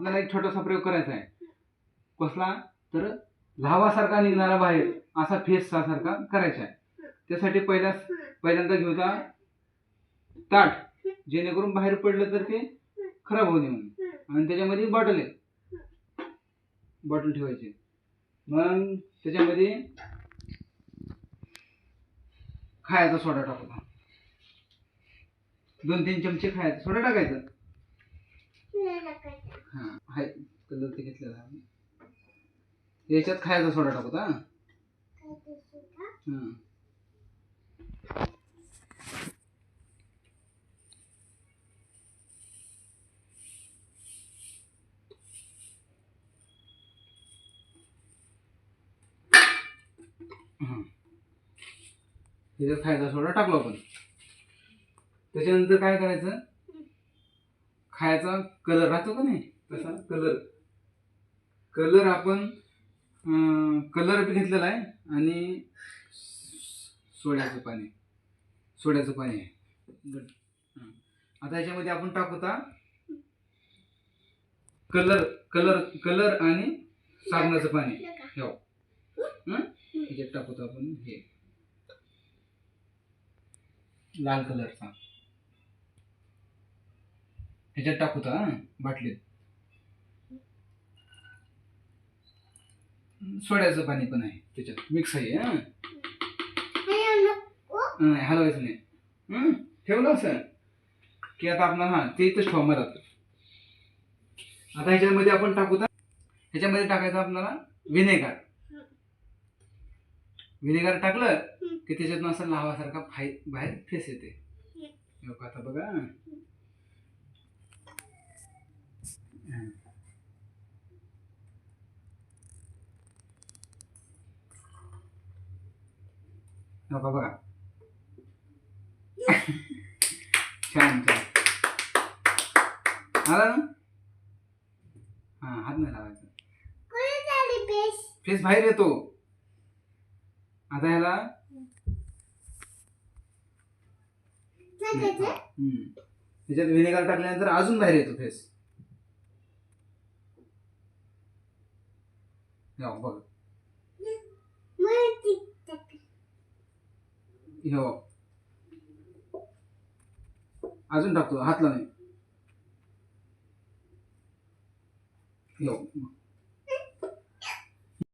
आपल्याला एक छोटासा प्रयोग करायचा आहे. कसला तर लावासारखा निघणारा बाहेर असा फेस सारखा करायचा आहे. त्यासाठी पहिल्यांदा घेऊया ताट, जेणेकरून बाहेर पडलं तर ते खराब होऊ नये म्हणून. आणि त्याच्यामध्ये बॉटल ठेवायची. मग त्याच्यामध्ये खायचा सोडा टाकायचा, 2-3 चमचे खायचा सोडा टाकायचा. हा हाय कलर ते घेतलेला आहे. याच्यात खायचा सोडा टाकूता. त्याच्यात खायचा सोडा टाकलो आपण. त्याच्यानंतर काय करायचं, खायचा कलर राहतो का नाही तसा कलर आपण कलर बी घेतलेला आहे आणि सोड्याचं पाणी आहे. आता याच्यामध्ये आपण टाकूता कलर आणि साबणाचं पाणी ठेव. याच्यात टाकूता आपण हे लाल कलरचा, ह्याच्यात टाकूता बाटलीत. सोड्याचं पाणी पण आहे त्याच्यात मिक्स आहे. हलवायचं नाही. ठेवलं असं की आता आपल्याला ते इथंच ठेवा मधात. आता ह्याच्यामध्ये आपण टाकूता, ह्याच्यामध्ये टाकायचं आपल्याला व्हिनेगर टाकलं की त्याच्यातून असं लावासारखा बाहेर फेस येते. आता बघा. बघा छान आला ना. हात नाही लावायचा, फेस बाहेर येतो. आता ह्याला त्याच्यात व्हिनेगर टाकल्यानंतर अजून बाहेर येतो फेस. बघ अजून टाकतो, हात लावणे.